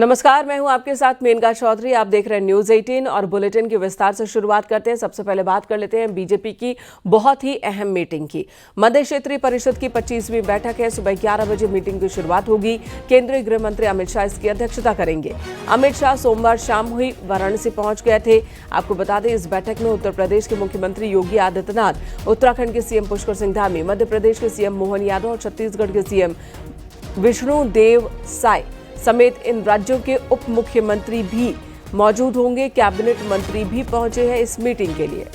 नमस्कार, मैं हूं आपके साथ मेनका चौधरी। आप देख रहे हैं न्यूज 18 और बुलेटिन की विस्तार से शुरुआत करते हैं। सबसे पहले बात कर लेते हैं बीजेपी की बहुत ही अहम मीटिंग की। मध्य क्षेत्रीय परिषद की 25वीं बैठक है। सुबह 11 बजे मीटिंग की शुरुआत होगी। केंद्रीय गृह मंत्री अमित शाह इसकी अध्यक्षता करेंगे। अमित शाह सोमवार शाम हुई वाराणसी पहुंच गए थे। आपको बता दें, इस बैठक में उत्तर प्रदेश के मुख्यमंत्री योगी आदित्यनाथ, उत्तराखंड के सीएम पुष्कर सिंह धामी, मध्य प्रदेश के सीएम मोहन यादव और छत्तीसगढ़ के सीएम विष्णुदेव साय समेत इन राज्यों के उप मुख्यमंत्री भी मौजूद होंगे। कैबिनेट मंत्री भी पहुंचे हैं इस मीटिंग के लिए।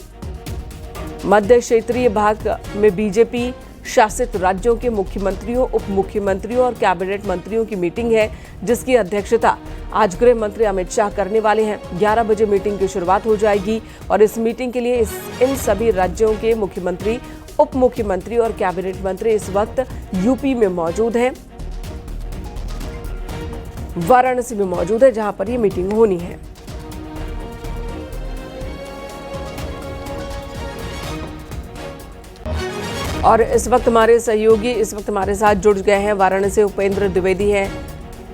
मध्य क्षेत्रीय भाग में बीजेपी शासित राज्यों के मुख्यमंत्रियों, उप मुख्यमंत्रियों और कैबिनेट मंत्रियों की मीटिंग है, जिसकी अध्यक्षता आज गृह मंत्री अमित शाह करने वाले हैं। 11 बजे मीटिंग की शुरुआत हो जाएगी और इस मीटिंग के लिए इन सभी राज्यों के मुख्यमंत्री, उप मुख्यमंत्री और कैबिनेट मंत्री इस वक्त यूपी में मौजूद हैं, वाराणसी में मौजूद है, जहां पर ये मीटिंग होनी है। और इस वक्त हमारे सहयोगी हमारे साथ जुड़ गए हैं। वाराणसी से उपेंद्र द्विवेदी हैं,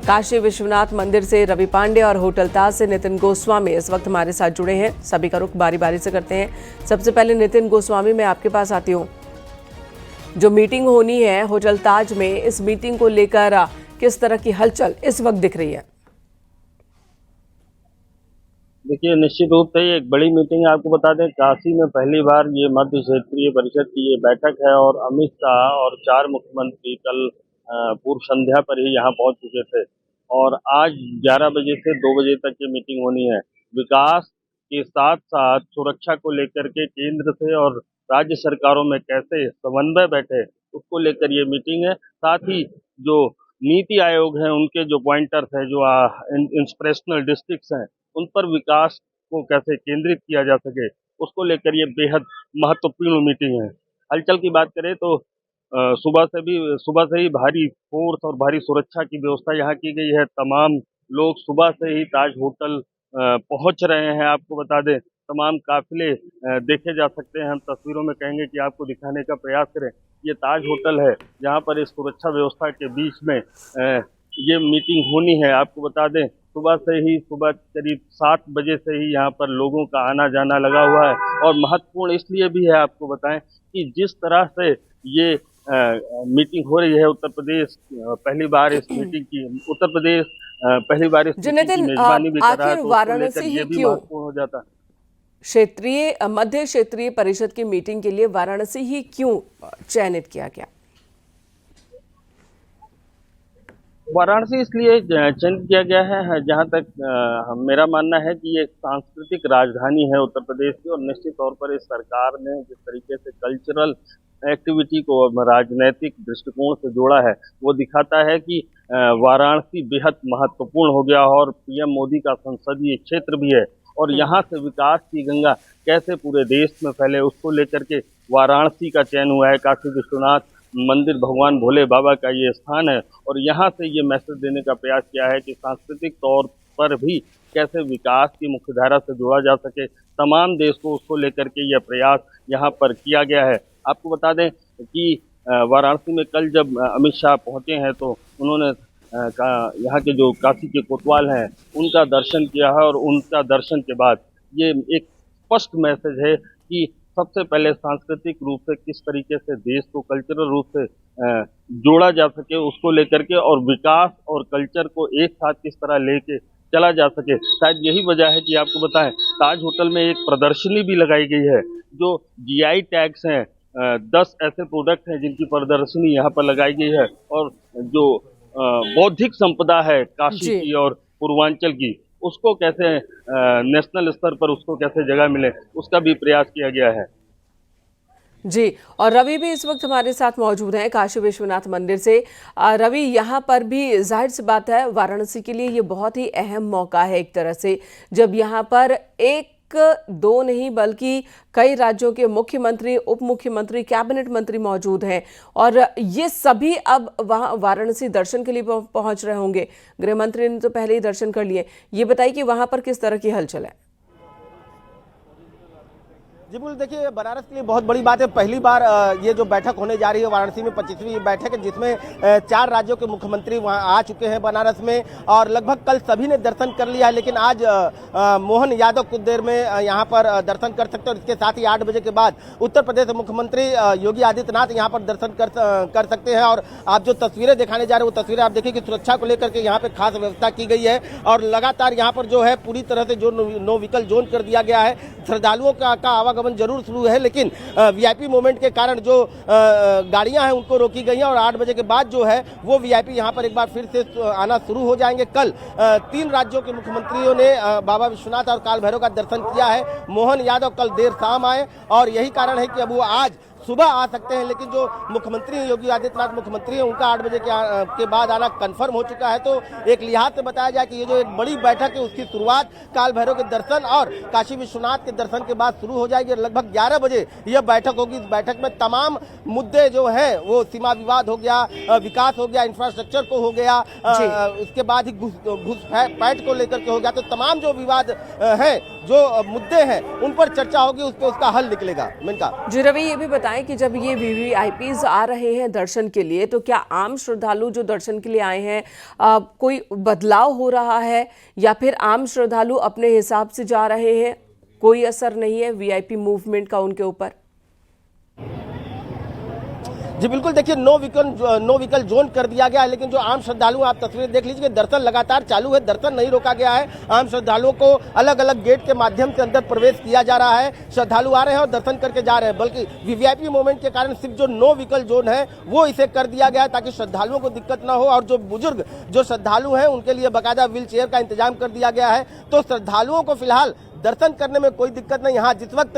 काशी विश्वनाथ मंदिर से रवि पांडे और होटल ताज से नितिन गोस्वामी इस वक्त हमारे साथ जुड़े हैं। सभी का रुख बारी बारी से करते हैं। सबसे पहले नितिन गोस्वामी, मैं आपके पास आती हूँ। जो मीटिंग होनी है होटल ताज में, इस मीटिंग को लेकर किस तरह की हलचल इस वक्त दिख रही है? देखिए, निश्चित रूप से ये एक बड़ी मीटिंग है। आपको बता दें, काशी में पहली बार ये मध्य क्षेत्रीय परिषद की ये बैठक है और अमित शाह और 4 मुख्यमंत्री कल पूर्व संध्या पर ही यहाँ पहुंच चुके थे और आज 11 बजे से 2 बजे तक ये मीटिंग होनी है। विकास के साथ साथ सुरक्षा को लेकर के केंद्र से और राज्य सरकारों में कैसे समन्वय बैठे, उसको लेकर ये मीटिंग है। साथ ही जो नीति आयोग है, उनके जो पॉइंटर्स है, जो इंस्पिरेशनल डिस्ट्रिक्ट्स हैं, उन पर विकास को कैसे केंद्रित किया जा सके, उसको लेकर ये बेहद महत्वपूर्ण मीटिंग है। हलचल की बात करें तो सुबह से ही भारी फोर्स और भारी सुरक्षा की व्यवस्था यहाँ की गई है। तमाम लोग सुबह से ही ताज होटल पहुंच रहे हैं। आपको बता दें, तमाम काफिले देखे जा सकते हैं। हम तस्वीरों में कहेंगे कि आपको दिखाने का प्रयास करें। ये ताज होटल है, जहाँ पर इस सुरक्षा व्यवस्था के बीच में ये मीटिंग होनी है। आपको बता दें, सुबह करीब 7 बजे से ही यहाँ पर लोगों का आना जाना लगा हुआ है और महत्वपूर्ण इसलिए भी है, आपको बताएं, कि जिस तरह से ये मीटिंग हो रही है, उत्तर प्रदेश पहली बार इस मीटिंग की मेजबानी भी कर रहा है, तो उसको लेकर ये भी महत्वपूर्ण हो जाता है। मध्य क्षेत्रीय परिषद की मीटिंग के लिए वाराणसी ही क्यों चयनित किया गया? वाराणसी इसलिए चयनित किया गया है, जहाँ तक मेरा मानना है कि ये एक सांस्कृतिक राजधानी है उत्तर प्रदेश की और निश्चित तौर पर इस सरकार ने जिस तरीके से कल्चरल एक्टिविटी को राजनीतिक दृष्टिकोण से जोड़ा है, वो दिखाता है कि वाराणसी बेहद महत्वपूर्ण हो गया और पीएम मोदी का संसदीय क्षेत्र भी है और यहाँ से विकास की गंगा कैसे पूरे देश में फैले, उसको लेकर के वाराणसी का चयन हुआ है। काशी विश्वनाथ मंदिर भगवान भोले बाबा का ये स्थान है और यहाँ से ये मैसेज देने का प्रयास किया है कि सांस्कृतिक तौर पर भी कैसे विकास की मुख्यधारा से जोड़ा जा सके। तमाम देश को उसको लेकर के यह प्रयास यहाँ पर किया गया है। आपको बता दें कि वाराणसी में कल जब अमित शाह पहुँचे हैं तो उन्होंने यहाँ के जो काशी के कोतवाल हैं, उनका दर्शन किया है और उनका दर्शन के बाद ये एक स्पष्ट मैसेज है कि सबसे पहले सांस्कृतिक रूप से किस तरीके से देश को कल्चरल रूप से जोड़ा जा सके, उसको लेकर के, और विकास और कल्चर को एक साथ किस तरह लेके चला जा सके। शायद यही वजह है कि आपको बताएं, ताज होटल में एक प्रदर्शनी भी लगाई गई है। जो जीआई टैग्स हैं, 10 ऐसे प्रोडक्ट हैं जिनकी प्रदर्शनी यहाँ पर लगाई गई है और जो बौद्धिक संपदा है काशी की और पूर्वांचल की, उसको कैसे नेशनल स्तर पर उसको कैसे जगह मिले, उसका भी प्रयास किया गया है। जी, और रवि भी इस वक्त हमारे साथ मौजूद हैं काशी विश्वनाथ मंदिर से। रवि, यहाँ पर भी जाहिर सी बात है, वाराणसी के लिए ये बहुत ही अहम मौका है एक तरह से, जब यहाँ पर एक दो नहीं बल्कि कई राज्यों के मुख्यमंत्री, उप मुख्यमंत्री, कैबिनेट मंत्री मौजूद हैं और ये सभी अब वहाँ वाराणसी दर्शन के लिए पहुंच रहे होंगे। गृह मंत्री ने तो पहले ही दर्शन कर लिए। ये बताइए कि वहां पर किस तरह की हलचल है? जी बिल्कुल, देखिए बनारस के लिए बहुत बड़ी बात है। पहली बार ये जो बैठक होने जा रही है वाराणसी में 25वीं बैठक है, जिसमें 4 राज्यों के मुख्यमंत्री वहाँ आ चुके हैं बनारस में और लगभग कल सभी ने दर्शन कर लिया है। लेकिन आज मोहन यादव कुछ देर में यहाँ पर दर्शन कर सकते हैं और इसके साथ ही 8 बजे के बाद उत्तर प्रदेश के मुख्यमंत्री योगी आदित्यनाथ यहाँ पर दर्शन कर सकते हैं। और आप जो तस्वीरें दिखाने जा रहे हैं वो तस्वीरें आप देखिए कि सुरक्षा को लेकर के यहाँ पे खास व्यवस्था की गई है और लगातार यहाँ पर जो है पूरी तरह से जो नो व्हीकल जोन कर दिया गया है। श्रद्धालुओं का आवागमन जरूर शुरू है, लेकिन वीआईपी मूवमेंट के कारण जो गाड़ियां हैं उनको रोकी गई हैं और 8 बजे के बाद जो है वो वीआईपी यहां पर एक बार फिर से आना शुरू हो जाएंगे। कल 3 राज्यों के मुख्यमंत्रियों ने बाबा विश्वनाथ और काल भैरव का दर्शन किया है। मोहन यादव कल देर शाम आए और यही कारण है कि अब वो आज सुबह आ सकते हैं, लेकिन जो मुख्यमंत्री योगी आदित्यनाथ मुख्यमंत्री हैं उनका 8 बजे के बाद आना कंफर्म हो चुका है। तो एक लिहाज से बताया जाए कि ये जो एक बड़ी बैठक है उसकी शुरुआत काल भैरव के दर्शन और काशी विश्वनाथ के दर्शन के बाद शुरू हो जाएगी। लगभग 11 बजे यह बैठक होगी। इस बैठक में तमाम मुद्दे जो है वो सीमा विवाद हो गया, विकास हो गया, इंफ्रास्ट्रक्चर को हो गया, उसके बाद ही घुसपैठ को लेकर के हो गया। तो तमाम जो विवाद है, जो मुद्दे हैं उन पर चर्चा होगी, उस पर उसका हल निकलेगा। मिनका जी रवि, ये भी बताएं कि जब ये वीवीआईपीज आ रहे हैं दर्शन के लिए, तो क्या आम श्रद्धालु जो दर्शन के लिए आए हैं कोई बदलाव हो रहा है या फिर आम श्रद्धालु अपने हिसाब से जा रहे हैं, कोई असर नहीं है वीआईपी मूवमेंट का उनके ऊपर? जी बिल्कुल, देखिए नो व्हीकल जोन कर दिया गया है, लेकिन जो आम श्रद्धालु आप तस्वीरें देख लीजिए, दर्शन लगातार चालू है, दर्शन नहीं रोका गया है। आम श्रद्धालुओं को अलग अलग गेट के माध्यम से अंदर प्रवेश किया जा रहा है। श्रद्धालु आ रहे हैं और दर्शन करके जा रहे हैं, बल्कि वीवीआईपी मूवमेंट के कारण सिर्फ जो नो व्हीकल जोन है वो इसे कर दिया गया है ताकि श्रद्धालुओं को दिक्कत ना हो और जो बुजुर्ग जो श्रद्धालु हैं उनके लिए बाकायदा व्हील चेयर का इंतजाम कर दिया गया है। तो श्रद्धालुओं को फिलहाल दर्शन करने में कोई दिक्कत नहीं। हाँ, जिस वक्त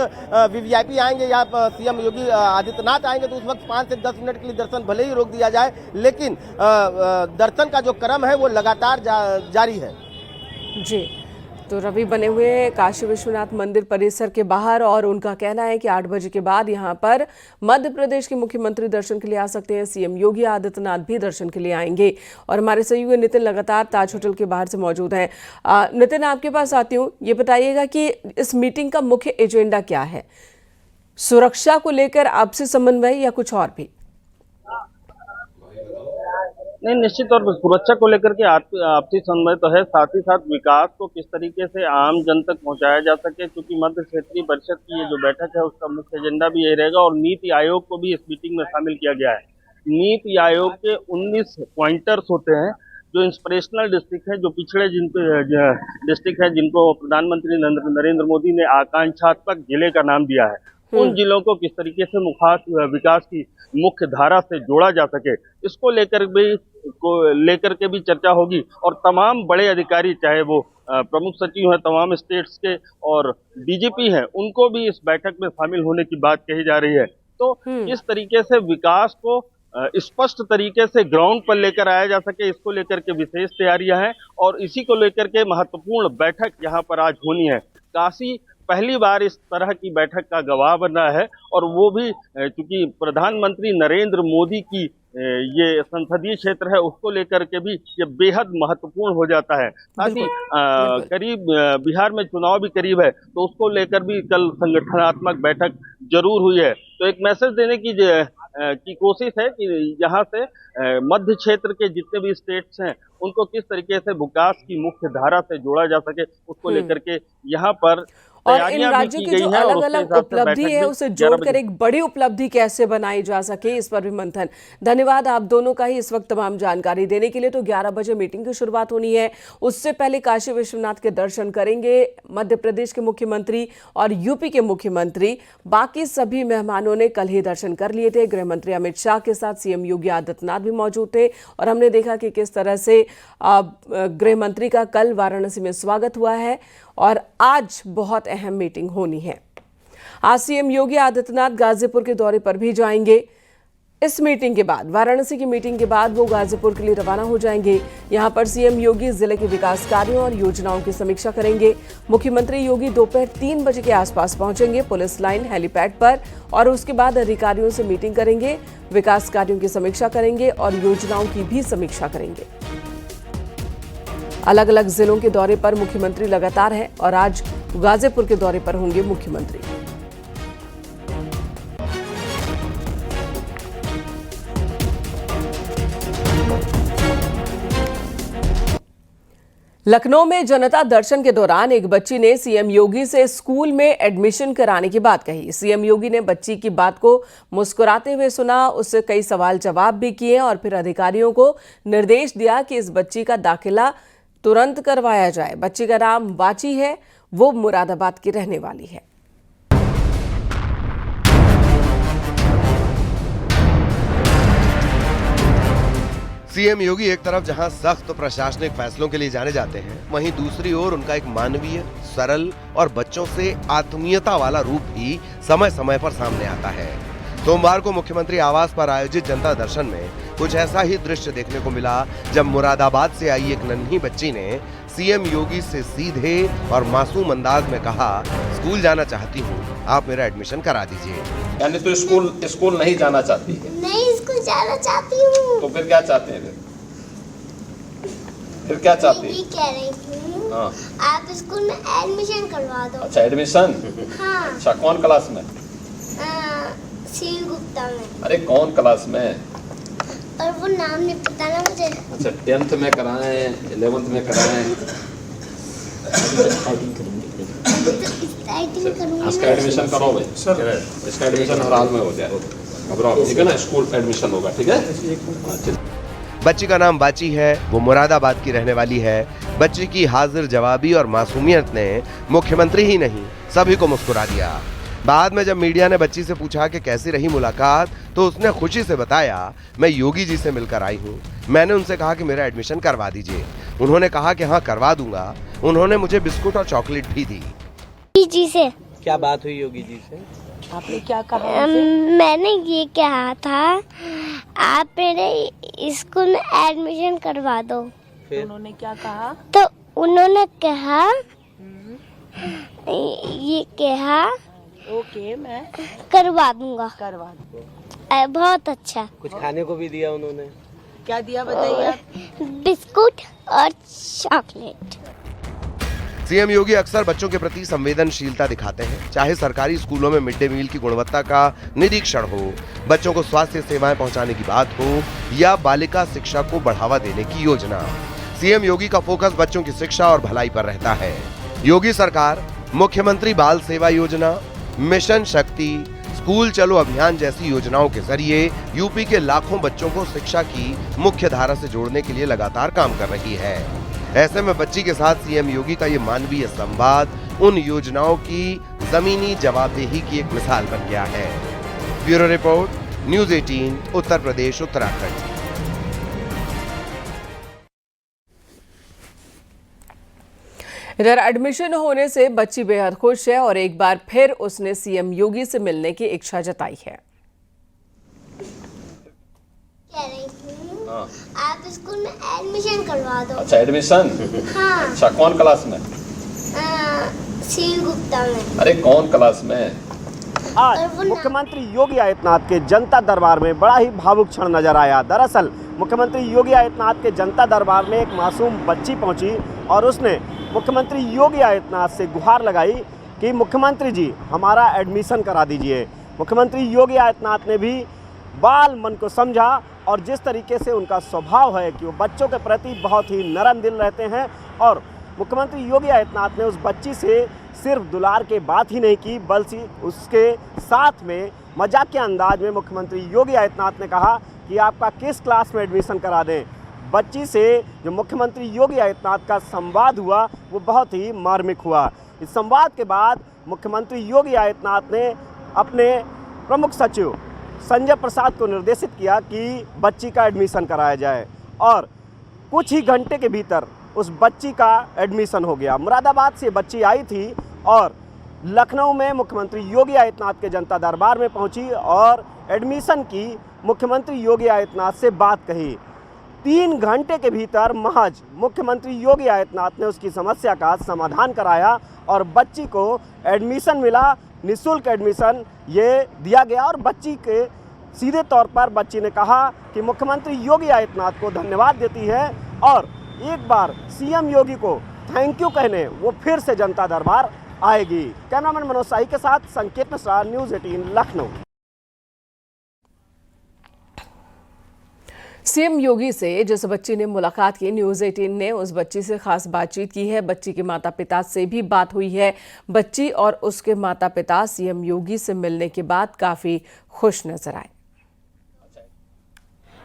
वीवीआईपी आएंगे या सीएम योगी आदित्यनाथ आएंगे तो उस वक्त 5 से 10 मिनट के लिए दर्शन भले ही रोक दिया जाए, लेकिन दर्शन का जो क्रम है वो लगातार जारी है। जी, तो रवि बने हुए हैं काशी विश्वनाथ मंदिर परिसर के बाहर और उनका कहना है कि 8 बजे के बाद यहां पर मध्य प्रदेश के मुख्यमंत्री दर्शन के लिए आ सकते हैं। सीएम योगी आदित्यनाथ भी दर्शन के लिए आएंगे और हमारे सहयोगी नितिन लगातार ताज होटल के बाहर से मौजूद हैं। नितिन, आपके पास आती हूँ, ये बताइएगा कि इस मीटिंग का मुख्य एजेंडा क्या है? सुरक्षा को लेकर आपसी समन्वय या कुछ और भी? नहीं, निश्चित तौर पर सुरक्षा को लेकर के आपसी समन्वय तो है, साथ ही साथ विकास को किस तरीके से आम जन तक पहुंचाया जा सके, क्योंकि मध्य क्षेत्रीय परिषद की ये जो बैठक है उसका मुख्य एजेंडा भी यही रहेगा और नीति आयोग को भी इस मीटिंग में शामिल किया गया है। नीति आयोग के 19 पॉइंटर्स होते हैं जो इंस्पिरेशनल डिस्ट्रिक्ट है, जो पिछड़े डिस्ट्रिक्ट है, जिनको प्रधानमंत्री नरेंद्र मोदी ने आकांक्षात्मक जिले का नाम दिया है, उन जिलों को किस तरीके से विकास की मुख्य धारा से जोड़ा जा सके, इसको लेकर के भी चर्चा होगी। और तमाम बड़े अधिकारी, चाहे वो प्रमुख सचिव हैं तमाम स्टेट्स के और डीजीपी हैं, उनको भी इस बैठक में शामिल होने की बात कही जा रही है। तो इस तरीके से विकास को स्पष्ट तरीके से ग्राउंड पर लेकर आया जा सके, इसको लेकर के विशेष तैयारियां हैं और इसी को लेकर के महत्वपूर्ण बैठक यहाँ पर आज होनी है। काशी पहली बार इस तरह की बैठक का गवाह बन रहा है और वो भी क्योंकि प्रधानमंत्री नरेंद्र मोदी की ये संसदीय क्षेत्र है, उसको लेकर के भी ये बेहद महत्वपूर्ण हो जाता है। साथ ही करीब बिहार में चुनाव भी करीब है, तो उसको लेकर भी कल संगठनात्मक बैठक जरूर हुई है। तो एक मैसेज देने की कोशिश है कि यहाँ से मध्य क्षेत्र के जितने भी स्टेट्स हैं उनको किस तरीके से विकास की मुख्य धारा से जोड़ा जा सके, उसको लेकर के यहाँ पर और इन राज्यों की जो अलग अलग उपलब्धि है उसे जोड़कर एक बड़ी उपलब्धि कैसे बनाई जा सके, इस पर भी मंथन। धन्यवाद आप दोनों का ही इस वक्त तमाम जानकारी देने के लिए। तो 11 बजे मीटिंग की शुरुआत होनी है, उससे पहले काशी विश्वनाथ के दर्शन करेंगे मध्य प्रदेश के मुख्यमंत्री और यूपी के मुख्यमंत्री। बाकी सभी मेहमानों ने कल ही दर्शन कर लिए थे। गृह मंत्री अमित शाह के साथ सीएम योगी आदित्यनाथ भी मौजूद थे और हमने देखा कि किस तरह से गृह मंत्री का कल वाराणसी में स्वागत हुआ है और आज बहुत अहम मीटिंग होनी है। आज सीएम योगी आदित्यनाथ गाजीपुर के दौरे पर भी जाएंगे। इस मीटिंग के बाद, वाराणसी की मीटिंग के बाद वो गाजीपुर के लिए रवाना हो जाएंगे। यहां पर सीएम योगी जिले के विकास कार्यों और योजनाओं की समीक्षा करेंगे। मुख्यमंत्री योगी दोपहर 3 बजे के आसपास पहुंचेंगे पुलिस लाइन हेलीपैड पर और उसके बाद अधिकारियों से मीटिंग करेंगे, विकास कार्यों की समीक्षा करेंगे और योजनाओं की भी समीक्षा करेंगे। अलग अलग जिलों के दौरे पर मुख्यमंत्री लगातार हैं और आज गाजीपुर के दौरे पर होंगे मुख्यमंत्री। लखनऊ में जनता दर्शन के दौरान एक बच्ची ने सीएम योगी से स्कूल में एडमिशन कराने की बात कही। सीएम योगी ने बच्ची की बात को मुस्कुराते हुए सुना, उससे कई सवाल जवाब भी किए और फिर अधिकारियों को निर्देश दिया कि इस बच्ची का दाखिला तुरंत करवाया जाए। बच्ची का नाम बाची है, वो मुरादाबाद की रहने वाली है। सीएम योगी एक तरफ जहां सख्त प्रशासनिक फैसलों के लिए जाने जाते हैं, वहीं दूसरी ओर उनका एक मानवीय, सरल और बच्चों से आत्मीयता वाला रूप भी समय समय पर सामने आता है। सोमवार को मुख्यमंत्री आवास पर आयोजित जनता दर्शन में कुछ ऐसा ही दृश्य देखने को मिला, जब मुरादाबाद से आई एक नन्ही बच्ची ने सीएम योगी से सीधे और मासूम अंदाज में कहा, स्कूल जाना चाहती हूँ, आप मेरा एडमिशन करा दीजिए। यानी तो स्कूल नहीं जाना चाहती है? नहीं, स्कूल जाना चाहती हूँ। तो फिर क्या चाहते हैं? फिर क्या चाहती है? कह रही हूँ, हाँ, आप स्कूल में एडमिशन करवा दो। अच्छा, एडमिशन? हाँ। अच्छा, कौन क्लास में? सील गुप्ता में। अरे कौन क्लास में? और वो नाम नहीं पता ना मुझे। अच्छा, 10th में कराएं, 11th में कराएं? इसका एडमिशन करो भाई, इसका एडमिशन हर हाल में हो जाए, घबराओ, ठीक है ना? स्कूल एडमिशन होगा, ठीक है? बच्ची का नाम बाची है, वो मुरादाबाद की रहने वाली है। बच्ची की हाजिर जवाबी और मासूमियत ने मुख्यमंत्री ही नहीं, सभी को मुस्कुरा दिया। बाद में जब मीडिया ने बच्ची से पूछा कि कैसी रही मुलाकात, तो उसने खुशी से बताया, मैं योगी जी से मिलकर आई हूँ। मैंने उनसे कहा कि मेरा एडमिशन करवा दीजिए। उन्होंने कहा कि हाँ, करवा दूंगा। उन्होंने मुझे बिस्कुट और चॉकलेट भी दी। योगी जी से क्या बात हुई योगी जी से? आपने क्या कहा? मैंने ये कहा था, आप मेरे स्कूल में एडमिशन करवा दो। फिर उन्होंने क्या कहा? तो उन्होंने कहा, ये कहा, ओके, मैं करवा दूंगा। करवा दूँ। बहुत अच्छा। कुछ खाने को भी दिया उन्होंने? क्या दिया बताइए आप? बिस्कुट और चॉकलेट। सीएम योगी अक्सर बच्चों के प्रति संवेदनशीलता दिखाते हैं, चाहे सरकारी स्कूलों में मिड डे मील की गुणवत्ता का निरीक्षण हो, बच्चों को स्वास्थ्य सेवाएं पहुंचाने की बात हो या बालिका शिक्षा को बढ़ावा देने की योजना। सीएम योगी का फोकस बच्चों की शिक्षा और भलाई पर रहता है। योगी सरकार मुख्यमंत्री बाल सेवा योजना, मिशन शक्ति, स्कूल चलो अभियान जैसी योजनाओं के जरिए यूपी के लाखों बच्चों को शिक्षा की मुख्य धारा से जोड़ने के लिए लगातार काम कर रही है। ऐसे में बच्ची के साथ सीएम योगी का ये मानवीय संवाद उन योजनाओं की जमीनी जवाबदेही की एक मिसाल बन गया है। Bureau report, news 18, Uttar Pradesh, Uttarakhand. इधर एडमिशन होने से बच्ची बेहद खुश है और एक बार फिर उसने सीएम योगी से मिलने की इच्छा जताई है। कह रही हूँ, आप स्कूल में एडमिशन करवा दो। अच्छा, एडमिशन? हाँ। अच्छा, कौन क्लास में? सील गुप्ता में। अरे कौन क्लास में? आज मुख्यमंत्री योगी आदित्यनाथ के जनता दरबार में बड़ा ही भावुक क्षण नजर आया। दरअसल मुख्यमंत्री योगी आदित्यनाथ के जनता दरबार में एक मासूम बच्ची पहुंची और उसने मुख्यमंत्री योगी आदित्यनाथ से गुहार लगाई कि मुख्यमंत्री जी, हमारा एडमिशन करा दीजिए। मुख्यमंत्री योगी आदित्यनाथ ने भी बाल मन को समझा और जिस तरीके से उनका स्वभाव है कि वो बच्चों के प्रति बहुत ही नरम दिल रहते हैं, और मुख्यमंत्री योगी आदित्यनाथ ने उस बच्ची से सिर्फ दुलार के बात ही नहीं की, बल्कि उसके साथ में मजाकिया अंदाज में मुख्यमंत्री योगी आदित्यनाथ ने कहा कि आपका किस क्लास में एडमिशन करा दें। बच्ची से जो मुख्यमंत्री योगी आदित्यनाथ का संवाद हुआ वो बहुत ही मार्मिक हुआ। इस संवाद के बाद मुख्यमंत्री योगी आदित्यनाथ ने अपने प्रमुख सचिव संजय प्रसाद को निर्देशित किया कि बच्ची का एडमिशन कराया जाए और कुछ ही घंटे के भीतर उस बच्ची का एडमिशन हो गया। मुरादाबाद से बच्ची आई थी और लखनऊ में मुख्यमंत्री योगी आदित्यनाथ के जनता दरबार में पहुंची और एडमिशन की मुख्यमंत्री योगी आदित्यनाथ से बात कही। 3 घंटे के भीतर महज मुख्यमंत्री योगी आदित्यनाथ ने उसकी समस्या का समाधान कराया और बच्ची को एडमिशन मिला। निःशुल्क एडमिशन ये दिया गया और बच्ची के सीधे तौर पर बच्ची ने कहा कि मुख्यमंत्री योगी आदित्यनाथ को धन्यवाद देती है और एक बार सीएम योगी को थैंक यू कहने वो फिर से जनता दरबार आएगी। कैमरामैन मनोज शाही के साथ संकेत मिश्रा, न्यूज़ 18, लखनऊ। सीएम योगी से जिस बच्ची ने मुलाकात की, न्यूज़ 18 ने उस बच्ची से खास बातचीत की है। बच्ची के माता पिता से भी बात हुई है। बच्ची और उसके माता पिता सीएम योगी से मिलने के बाद काफी खुश नजर आए।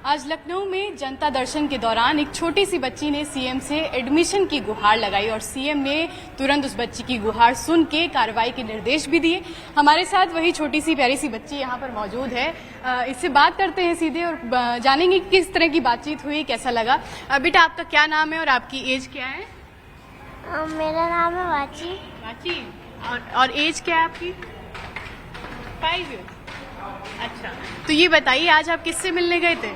आज लखनऊ में जनता दर्शन के दौरान एक छोटी सी बच्ची ने सीएम से एडमिशन की गुहार लगाई और सीएम ने तुरंत उस बच्ची की गुहार सुन के कार्रवाई के निर्देश भी दिए। हमारे साथ वही छोटी सी प्यारी सी बच्ची यहाँ पर मौजूद है। इससे बात करते हैं सीधे और जानेंगे किस तरह की बातचीत हुई, कैसा लगा। बेटा, आपका क्या नाम है और आपकी एज क्या है? मेरा नाम है वाची। वाची, और एज क्या है आपकी? 5 ईयर्स। अच्छा, तो ये बताइए आज आप किससे मिलने गए थे?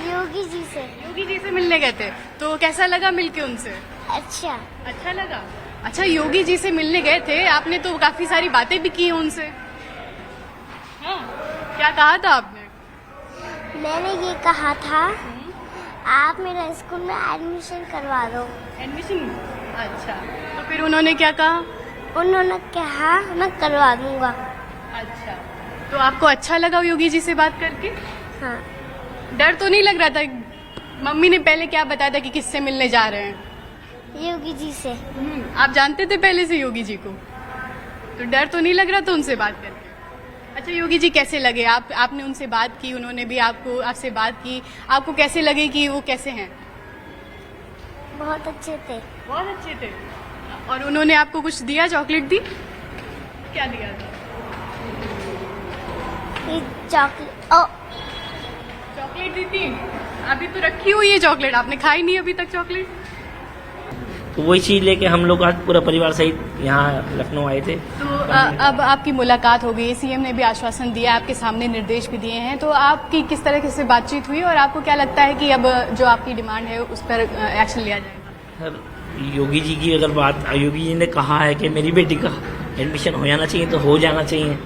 योगी जी से। योगी जी से मिलने गए थे, तो कैसा लगा मिलके उनसे? अच्छा लगा। अच्छा, योगी जी से मिलने गए थे, आपने तो काफी सारी बातें भी की उनसे। हाँ, क्या कहा था आपने? मैंने ये कहा था आप मेरा स्कूल में एडमिशन करवा दो। एडमिशन? अच्छा, तो फिर उन्होंने क्या कहा? उन्होंने कहा मैं करवा दूंगा। अच्छा, तो आपको अच्छा लगा योगी जी से बात करके? हाँ। डर तो नहीं लग रहा था? मम्मी ने पहले क्या बताया था कि किससे मिलने जा रहे हैं? योगी जी से। आप जानते थे पहले से योगी जी को, तो डर तो नहीं लग रहा था उनसे बात करके? अच्छा, योगी जी कैसे लगे? आपने उनसे बात की, उन्होंने भी आपसे बात की, आपको कैसे लगे कि वो कैसे हैं? बहुत अच्छे थे। बहुत अच्छे थे। और उन्होंने आपको कुछ दिया, चॉकलेट दी? क्या दिया था? चॉकलेट दी थी? अभी तो रखी हुई है चॉकलेट, आपने खाई नहीं अभी तक चॉकलेट? तो वही चीज लेके हम लोग आज पूरा परिवार सहित यहाँ लखनऊ आए थे। तो अब आपकी मुलाकात हो गई, सीएम ने भी आश्वासन दिया, आपके सामने निर्देश भी दिए हैं, तो आपकी किस तरह से बातचीत हुई और आपको क्या लगता है कि अब जो आपकी डिमांड है उस पर एक्शन लिया जाएगा? सर, योगी जी की अगर बात, योगी जी ने कहा है कि मेरी बेटी का एडमिशन हो जाना चाहिए तो हो जाना चाहिए।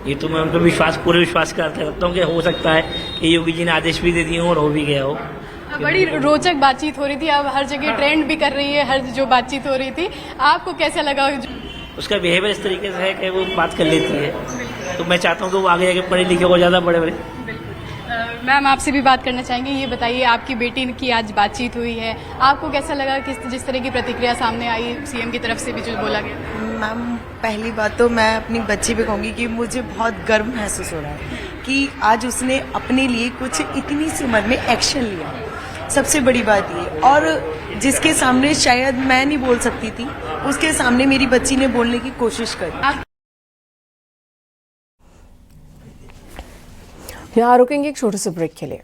ये तो मैं उन पर पूरे विश्वास करते रखता हूँ कि हो सकता है कि योगी जी ने आदेश भी दे दिए हों और हो भी गया हो। बड़ी रोचक बातचीत हो रही थी, अब हर जगह ट्रेंड भी कर रही है, हर जो बातचीत हो रही थी, आपको कैसा लगा? उसका बिहेवियर इस तरीके से है कि वो बात कर लेती है, तो मैं चाहता हूँ कि वो आगे जाके पढ़े लिखे और ज़्यादा बड़े। मैम, आपसे भी बात करना चाहेंगे, ये बताइए आपकी बेटी की आज बातचीत हुई है, आपको कैसा लगा जिस तरह की प्रतिक्रिया सामने आई सीएम की तरफ से भी जो बोला गया? मैम, पहली बात तो मैं अपनी बच्ची पे कहूँगी कि मुझे बहुत गर्व महसूस हो रहा है कि आज उसने अपने लिए कुछ इतनी सी उम्र में एक्शन लिया। सबसे बड़ी बात ये, और जिसके सामने शायद मैं नहीं बोल सकती थी, उसके सामने मेरी बच्ची ने बोलने की कोशिश करी। यहाँ रुकेंगे एक छोटे से ब्रेक के लिए।